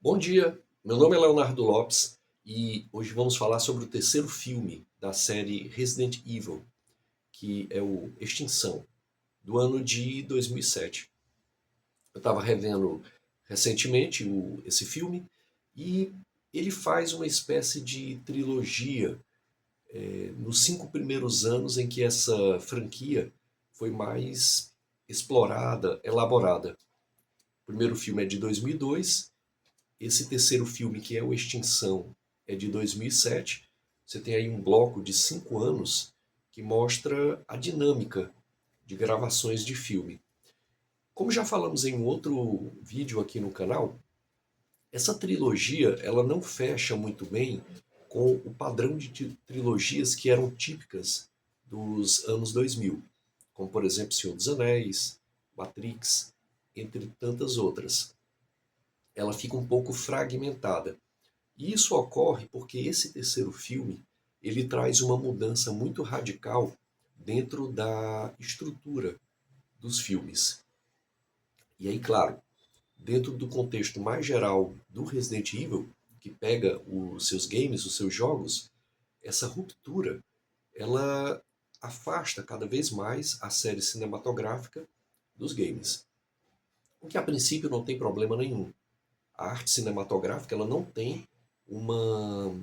Bom dia, meu nome é Leonardo Lopes e hoje vamos falar sobre o terceiro filme da série Resident Evil, que é o Extinção, do ano de 2007. Eu estava revendo recentemente esse filme e ele faz uma espécie de trilogia nos 5 primeiros anos em que essa franquia foi mais explorada, elaborada. O primeiro filme é de 2002. Esse terceiro filme, que é o Extinção, é de 2007. Você tem aí um bloco de 5 anos que mostra a dinâmica de gravações de filme. Como já falamos em um outro vídeo aqui no canal, essa trilogia ela não fecha muito bem com o padrão de trilogias que eram típicas dos anos 2000, como por exemplo Senhor dos Anéis, Matrix, entre tantas outras. Ela fica um pouco fragmentada. E isso ocorre porque esse terceiro filme ele traz uma mudança muito radical dentro da estrutura dos filmes. E aí, claro, dentro do contexto mais geral do Resident Evil, que pega os seus games, os seus jogos, essa ruptura ela afasta cada vez mais a série cinematográfica dos games. O que a princípio não tem problema nenhum. A arte cinematográfica ela não tem uma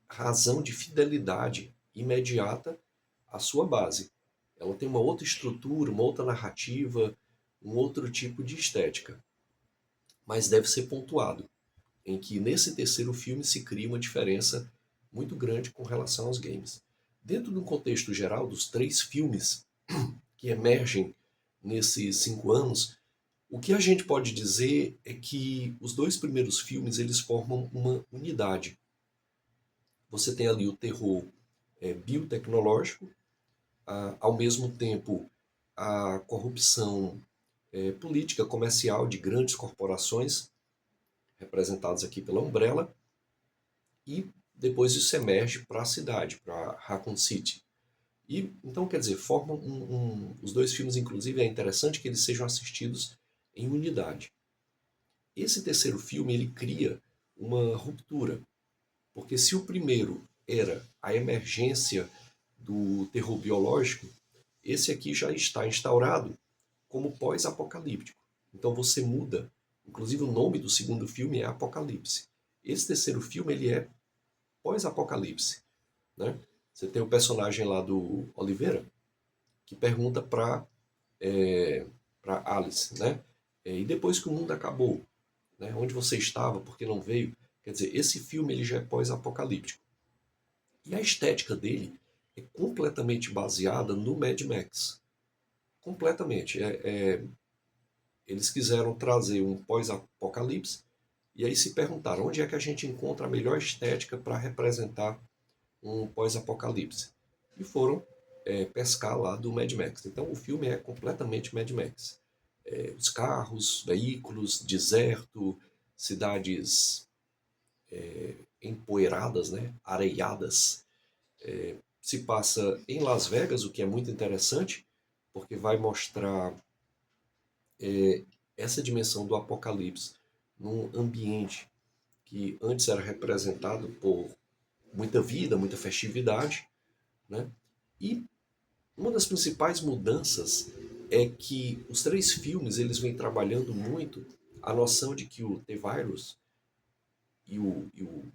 razão de fidelidade imediata à sua base. Ela tem uma outra estrutura, uma outra narrativa, um outro tipo de estética. Mas deve ser pontuado, em que nesse terceiro filme se cria uma diferença muito grande com relação aos games. Dentro do contexto geral dos 3 filmes que emergem nesses 5 anos, o que a gente pode dizer é que os 2 primeiros filmes eles formam uma unidade. Você tem ali o terror biotecnológico, ao mesmo tempo a corrupção política comercial de grandes corporações, representadas aqui pela Umbrella, e depois isso emerge para a cidade, para Raccoon City. E então, quer dizer, formam os 2 filmes, inclusive, é interessante que eles sejam assistidos em unidade. Esse terceiro filme ele cria uma ruptura, porque se o primeiro era a emergência do terror biológico, esse aqui já está instaurado como pós-apocalíptico. Então você muda, inclusive o nome do segundo filme é Apocalipse. Esse terceiro filme ele é pós-apocalipse, né? Você tem o personagem lá do Oliveira que pergunta para Alice, né? E depois que o mundo acabou, né? Onde você estava? Por que não veio? Quer dizer, esse filme ele já é pós-apocalíptico. E a estética dele é completamente baseada no Mad Max. Completamente. Eles quiseram trazer um pós-apocalipse e aí se perguntaram onde é que a gente encontra a melhor estética para representar um pós-apocalipse. E foram pescar lá do Mad Max. Então o filme é completamente Mad Max. Os carros, veículos, deserto, cidades empoeiradas, né, areiadas. Se passa em Las Vegas, o que é muito interessante, porque vai mostrar essa dimensão do apocalipse num ambiente que antes era representado por muita vida, muita festividade, né? E uma das principais mudanças é que os 3 filmes eles vêm trabalhando muito a noção de que o T-Virus e o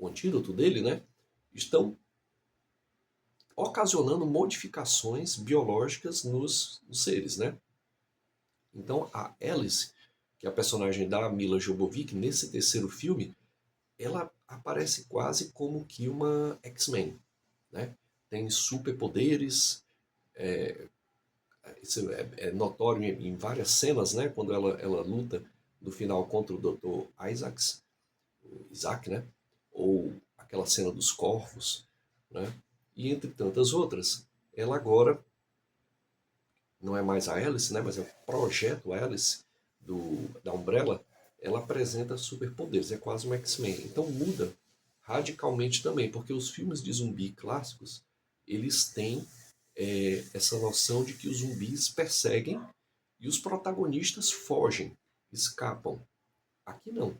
antídoto dele, né, estão ocasionando modificações biológicas nos seres, né? Então a Alice, que é a personagem da Mila Jovovich nesse terceiro filme, ela aparece quase como que uma X-Men, né? Tem superpoderes, isso é notório em várias cenas, né? Quando ela luta no final contra o Dr. Isaac, né? Ou aquela cena dos corvos, né? E entre tantas outras, ela agora não é mais a Alice, né? Mas é o projeto Alice da Umbrella. Ela apresenta superpoderes, é quase um X-Men. Então muda radicalmente também, porque os filmes de zumbi clássicos eles têm essa noção de que os zumbis perseguem e os protagonistas fogem, escapam. Aqui não.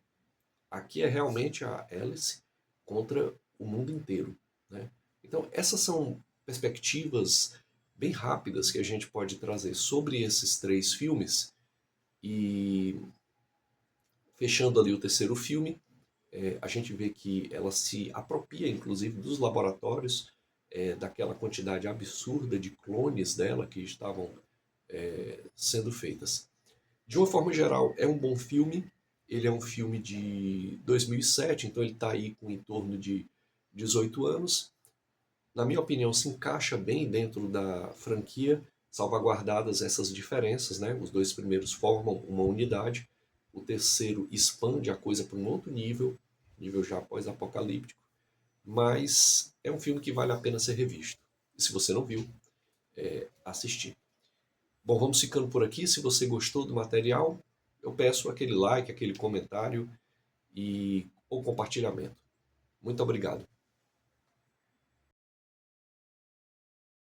Aqui é realmente a Alice contra o mundo inteiro, né? Então, essas são perspectivas bem rápidas que a gente pode trazer sobre esses três filmes. E fechando ali o terceiro filme, a gente vê que ela se apropria, inclusive, dos laboratórios, daquela quantidade absurda de clones dela que estavam sendo feitas. De uma forma geral, é um bom filme. Ele é um filme de 2007, então ele está aí com em torno de 18 anos. Na minha opinião, se encaixa bem dentro da franquia, salvaguardadas essas diferenças, né? Os dois primeiros formam uma unidade, o terceiro expande a coisa para um outro nível, nível já pós-apocalíptico, mas é um filme que vale a pena ser revisto. E se você não viu, assistir. Bom, vamos ficando por aqui. Se você gostou do material, eu peço aquele like, aquele comentário ou compartilhamento. Muito obrigado.